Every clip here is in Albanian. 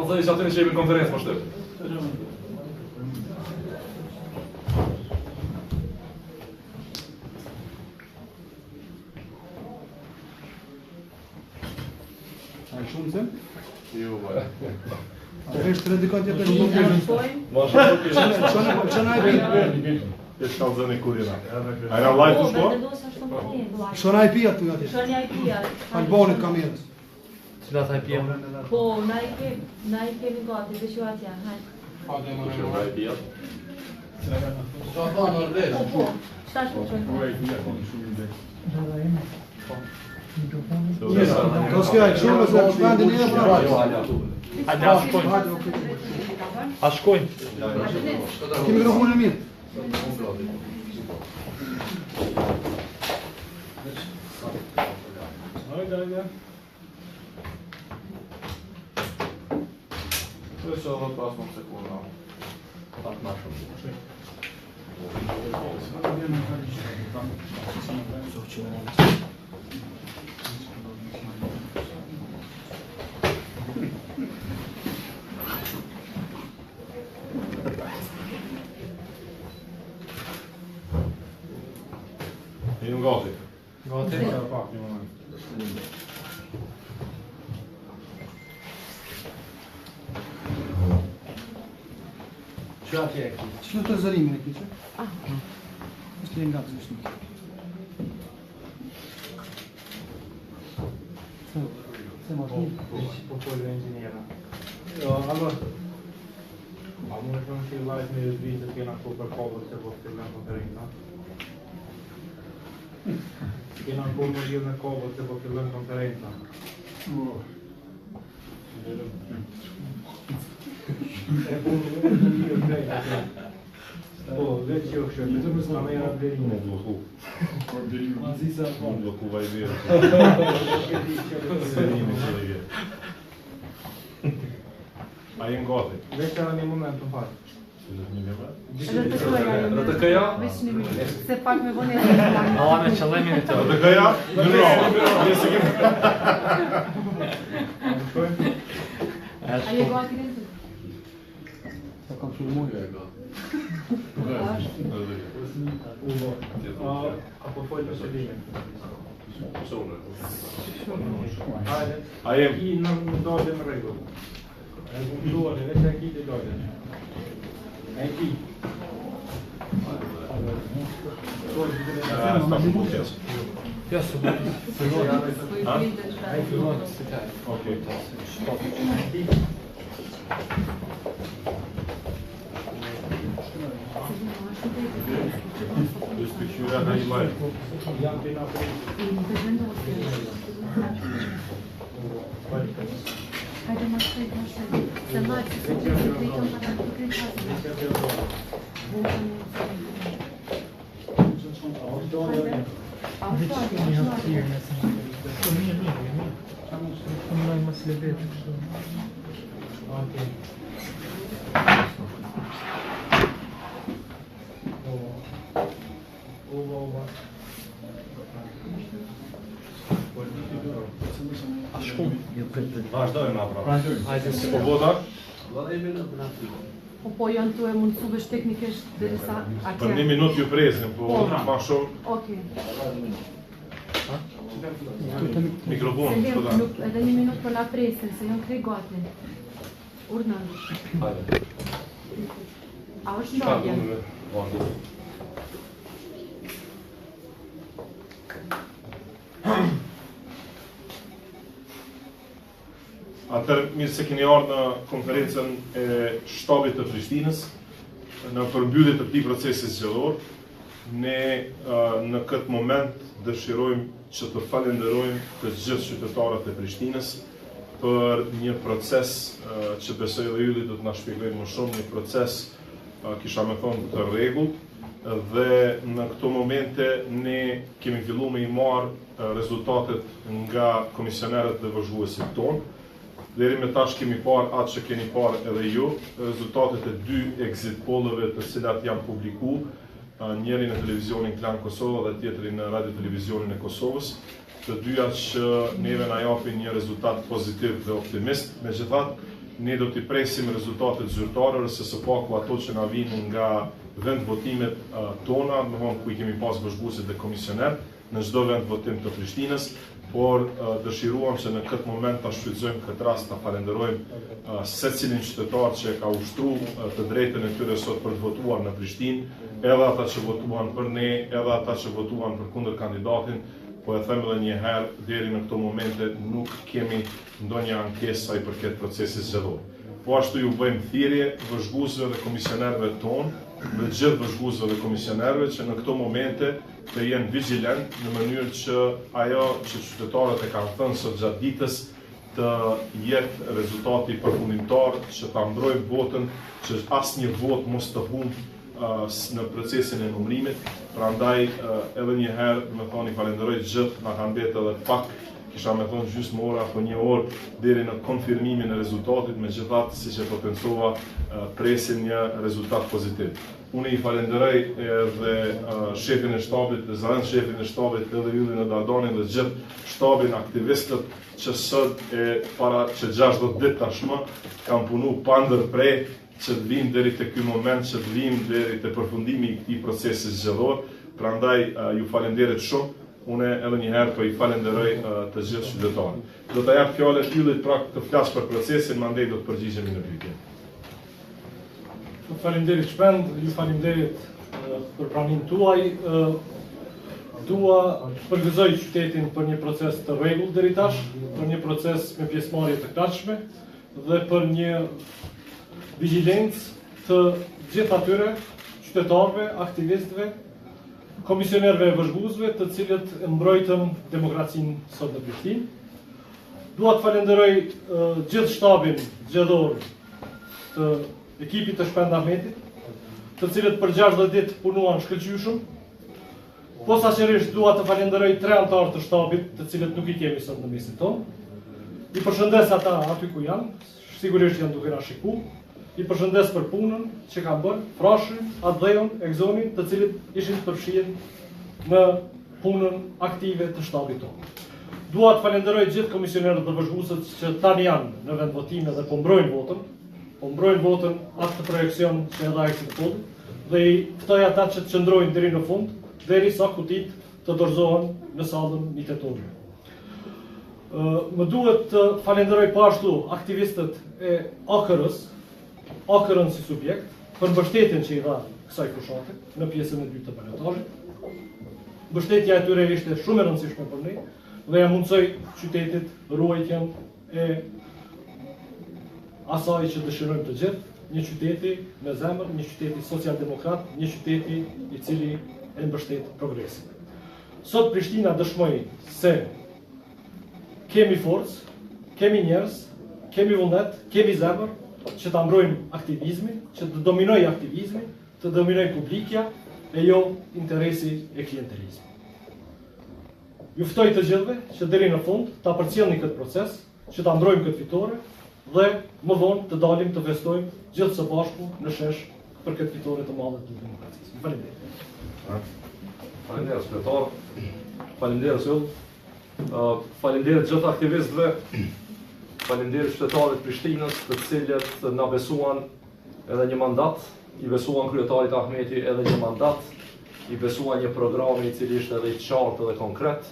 Ose isha aty në qepin konferencë më shtep. A shumë se? Jo, bëja. A vesh të redikon tjetër Qëna e pi? E shkallë zëni kurina. A nga live të shko? Shona e pi aty ati? Shona e pi aty. Albonit kam jetës. Cilat ai pia? Po, na i kemi gati, dhe që atja, hajtë. Kushe nga e pijat? Po, shtash po qënë. Ka s'kja e shumë se shpendin e pra. Hajde, a shkojnë. A shkojnë. Ki mikrofonin e mirë. Jeszcze od pasmą sekunda. Tak naszą. Jemi gati. Gati. Pak një moment. Që atje e ki? Që në të zërimin e ki që? Ishte një nga të zështëm. Se ma të Po folë inxhiniera. Jo, alo. A mund të thonë që live në USB të kena këtu për kabel se po fillon konferenca. Kena këtu në lidhje me kabel se po fillon konferenca. E po në drejtë. Po, veç jo kështë, me të mësë kamera deri në bloku. Azisa po. Bloku vajzirë. A jenë gati? Veç era një moment të farë. RTK-ja? Se pak me bëni e Alla me qëllimin e të. RTK-ja? Në rrë. A je gati në të? Sa kam filmuar. Apo folë për shëllimin. A jem? Ki në dojë në regull. E kumduar, veç e ki të dojë. E ki. Ja, së bërë. Ai Fillon si taj. Okej. Dyspikqyra nga I live. Jam të nga për Hajde ma shpejt. Se ma që se që se pritëm pa të kërë A shkum? Vazhdojmë pra. Hajde se Po vota? Po janë të e mundësu vesh teknikisht dhe sa Për një minut ju presim, po ma shumë. Okej. Mikrofon, Se po da. nuk edhe një minut për la presin, se janë krej gati. Urnën. Hajde. A është ndodja? Atër, mirë se keni ardhur në konferencën e shtabit të Prishtinës, në përmbyllje të këtij procesi zgjedhor. Ne në këtë moment dëshirojmë që të falenderojmë të gjithë qytetarët e Prishtinës për një proces që besoj dhe ylli do të na shpjegojnë më shumë, një proces kisha me thonë të rregullt, dhe në këto momente ne kemi filluar me I marr rezultatet nga komisionerët dhe vëzhguesit tonë. Deri me tash kemi parë atë që keni parë edhe ju, rezultatet e 2 exit pollëve të cilat janë publiku, njëri në televizionin Klan Kosova dhe tjetri në radio televizionin e Kosovës, të dyja që neve na japin një rezultat pozitiv dhe optimist. Megjithatë, ne do t'i presim rezultatet zyrtare, se së paku ato që na vinë nga vend votimet tona, në vonë ku i kemi pas vëzhguesit dhe komisioner, në çdo vend votim të Prishtinës, por dëshiruam që në këtë moment ta shfrytëzojmë këtë rast, ta falenderojmë secilin qytetar që ka ushtruar të drejtën e tyre sot për të votuar në Prishtinë, edhe ata që votuan për ne, edhe ata që votuan për kundër kandidatin, po e them edhe një herë, deri në këto momente nuk kemi ndonjë ankesë sa i përket procesit zgjedhor. Po ashtu ju bëjmë thirrje vëzhguesve dhe komisionerëve tonë, dhe gjithë vëzhguesve dhe komisionerëve që në këto momente të jenë vigjilent në mënyrë që ajo që qytetarët e kanë thënë sot gjatë ditës të jetë rezultati përfundimtar, që ta mbrojmë votën, që asnjë vot mos të humbë në procesin e numërimit. Prandaj edhe një herë më thoni falenderoj gjithë, na kanë mbetë edhe pak, kisha me thonë gjysmë orë apo një orë deri në konfirmimin e rezultatit, megjithatë siç e potencova presim një rezultat pozitiv. Unë i falenderoj edhe shefin e shtabit, zëvend shefin e shtabit, edhe Yllin e Dardanin dhe gjithë shtabin, aktivistët që sot para që 60 ditë tashmë kanë punu pa ndërprej që të vim deri te ky moment, që të vim deri te përfundimi i këtij procesi zgjedhor. Prandaj ju falenderoj shumë. Unë edhe një herë po i falenderoj të gjithë qytetarët. Do ta jap fjalën Yllit pra të flas për procesin, mandej do të përgjigjemi në pyetje. Faleminderit shpend, ju faleminderit për pranimin tuaj. Dua të përgëzoj qytetin për një proces të rregullt deri tash, për një proces me pjesëmarrje të këndshme dhe për një vigjilencë të gjithë atyre qytetarëve, aktivistëve, komisionerëve e vëzhguesve, të cilët mbrojtën demokracinë sot në Prishtinë. Dua të falenderoj gjithë shtabin zgjedhor të ekipit të Shpend Ahmetit, të cilët për 60 ditë punuan shkëlqyeshëm. Posaçërisht dua të falenderoj 3 anëtarë të shtabit, të cilët nuk i kemi sot në mesin tonë. I përshëndes ata aty ku janë, sigurisht janë duke na shikuar. I përshëndes për punën që kanë bërë, Frashin, Adheon, Ekzonin, të cilët ishin përfshirë në punën aktive të shtabit tonë. Dua të falenderoj gjithë komisionerët dhe vëzhguesët që tani janë në vend votime dhe po mbrojnë votën atë të projekcion që e dha exit polli, dhe i ftoj ata që të qëndrojnë deri në fund, derisa kutit të dorëzohen në sallën mitetore. Më duhet të falenderoj po ashtu aktivistët e AKR-s si subjekt, për mbështetjen që i dha kësaj fushate në pjesën e dytë të balotazhit. Mbështetja e tyre ishte shumë e rëndësishme për ne dhe ja mundsoi qytetit ruajtjen e asaj që dëshirojmë të gjithë, një qyteti me zemër, një qyteti social-demokrat, një qyteti i cili e mbështet progresin. Sot Prishtina dëshmoi se kemi forcë, kemi njerëz, kemi vullnet, kemi zemër që ta mbrojmë aktivizmin, që të dominojë aktivizmi, të dominojë publikja e jo interesi e klientelizmit. Ju ftoj të gjithëve që deri në fund ta përcjellni këtë proces, që ta mbrojmë këtë fitore dhe më vonë të dalim të festojmë gjithë së bashku në shesh për këtë fitore të madhe të demokracisë. Faleminderit. Faleminderit kryetar. Faleminderit Yll. Faleminderit gjithë aktivistëve. Faleminderit qytetarëve të Prishtinës, të cilët na besuan edhe një mandat, i besuan kryetarit Ahmeti edhe një mandat, i besuan një program i cili ishte edhe i qartë edhe konkret,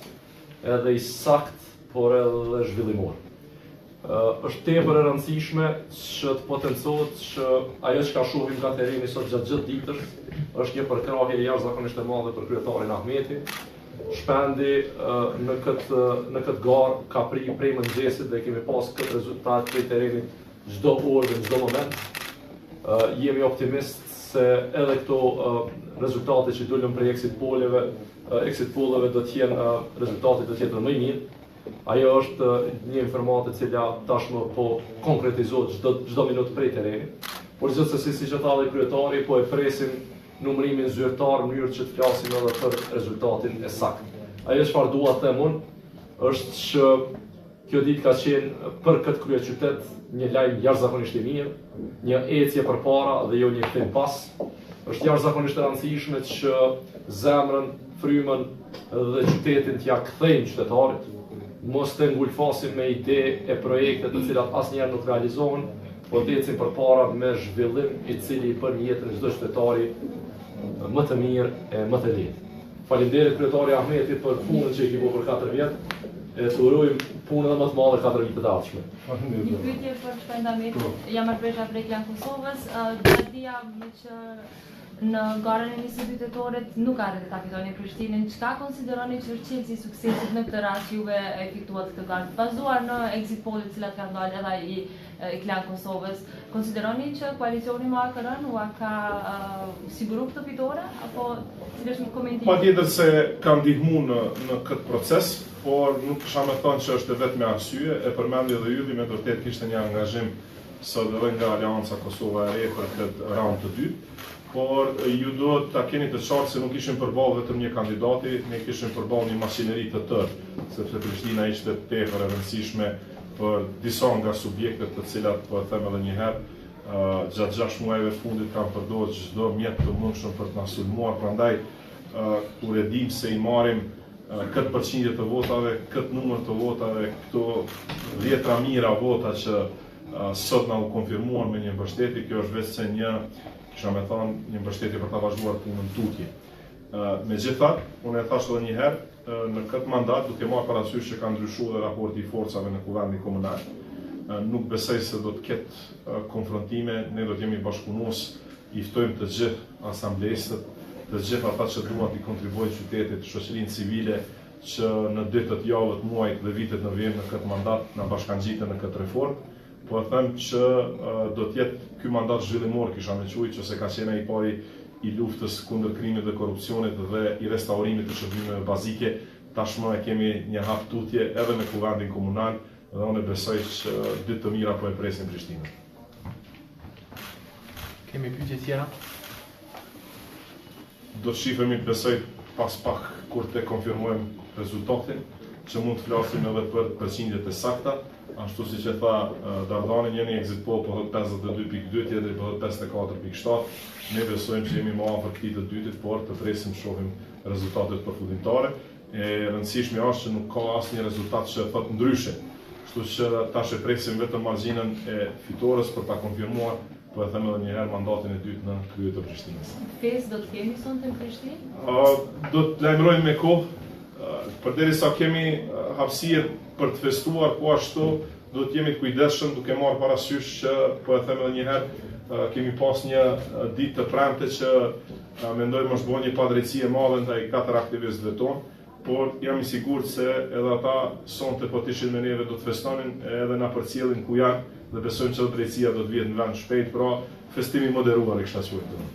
edhe i sakt, por edhe zhvillimor. Është tepër e rëndësishme që të potencohet që ajo që ka shohim nga tereni sot gjatë gjithë ditës është një përkrahje jashtëzakonisht e madhe për kryetarin Ahmeti. Shpendi në këtë garë ka prej mëngjesit dhe kemi pas këtë rezultat prej terenit çdo orë dhe çdo moment. Jemi optimist se edhe këto rezultate që dolën prej exit polleve do të jenë rezultatet do të jetë më i mirë. Ajo është një informatë e cila tashmë po konkretizohet çdo minutë prej terenit. Por gjithsesi siç e tha dhe kryetari, po e presim numërimin zyrtar në mënyrë që të flasim edhe për rezultatin e saktë. Ajo çfarë dua të them unë është që kjo ditë ka qenë për këtë kryeqytet një lajm jashtëzakonisht i mirë, një ecje përpara dhe jo një kthim pas. Është jashtëzakonisht e rëndësishme që zemrën, frymën dhe qytetin t'ja kthejmë qytetarit. Mos të ngulfasim me ide e projekte të cilat asnjëherë nuk realizohen, po të ecim përpara me zhvillim i cili bën jetën e çdo qytetari më të mirë e më të lehtë. Faleminderit kryetari Ahmetit për punën që i ki bërë për 4 vjet. E të urojmë punën edhe më të madhe 4 vite të ardhshme. Një pyetje për shpendamentin. Jam Arbresha prej Klan Kosovës. Gjatia me që në garën e 22 tetorit nuk arrit të kapitoni Prishtinën. Çka konsideroni që është qelësi i suksesit në këtë rast juve e fituat këtë garë? Bazuar në exit pollit të cilat kanë dalë edhe i Klan Kosovës, konsideroni që koalicioni me AKR-n u ka siguru këtë fitore apo cili është komentimi? Patjetër se ka ndihmuar në këtë proces, por nuk kisha me thënë që është vetëm arsye, e përmendi edhe Ylli, me vërtet kishte një angazhim sot edhe nga Alianca Kosova e Re për këtë raund të dytë, por ju duhet ta keni të qartë se nuk ishim përballë vetëm një kandidati, ne kishim përballë një makineri të tërë, sepse Prishtina ishte tepër e rëndësishme për disa nga subjektet të cilat, po e them edhe një herë, gjatë 6 muajve fundit kanë përdorur çdo mjet të mundshëm për të na sulmuar, prandaj kur e dim se i marrim këtë përqindje të votave, këtë numër të votave, këto 10 mijëra vota që sot na u konfirmuan me një mbështetje, kjo është vetëm një, kisha me thënë, një mbështetje për ta vazhduar punën tutje. Megjithatë, unë e thash edhe një herë, në këtë mandat, duke marrë parasysh që ka ndryshuar dhe raporti i forcave në kuvendin komunal, nuk besoj se do të ketë konfrontime, ne do të jemi bashkëpunues, i ftojmë të gjithë asamblesët, të gjithë ata që duan të kontribuojnë qytetit, shoqërinë civile, që në ditët, javët, muajt dhe vitet në vijim në këtë mandat na bashkangjiten në këtë reformë. Po e them që do të jetë ky mandat zhvillimor, kisha me thujë, që se ka qenë ai pari i luftës kundër krimit dhe korrupsionit dhe i restaurimit të shërbimeve bazike. Tashmë e kemi një hap tutje edhe në kuvendin komunal dhe unë besoj që ditë të mira po e presin Prishtinën. Kemi pyetje tjera? Do të shifemi, besoj, pas pak kur të konfirmojmë rezultatin, që mund të flasim edhe për përqindjet e sakta. Ashtu si që tha Dardani, njëri exit poll po thot 52.2, tjetri po thot 54.7. Ne besojmë që jemi më afër këtij të dytit, por të presim shohim rezultatet përfundimtare. E rëndësishme është që nuk ka asnjë rezultat që thot ndryshe. Kështu që tash e presim vetëm margjinën e fitores për ta konfirmuar, po e them edhe një herë, mandatin e dytë në krye të Prishtinës. Festë do të kemi sonte në Prishtinë? Do të lajmërojmë me kohë. Përderisa kemi hapësirë për të festuar, po ashtu do të jemi të kujdesshëm duke marrë parasysh që, po e them edhe një herë, kemi pas një ditë të premte që mendojmë është bërë një padrejti e madhe ndaj 4 aktivistëve tonë, por jam i sigurt se edhe ata sonte po të ishin me neve do të festonin edhe na përcjellin ku janë dhe besojmë që drejtësia do të vihet në vend shpejt, pra festimi moderuar e kisha thënë.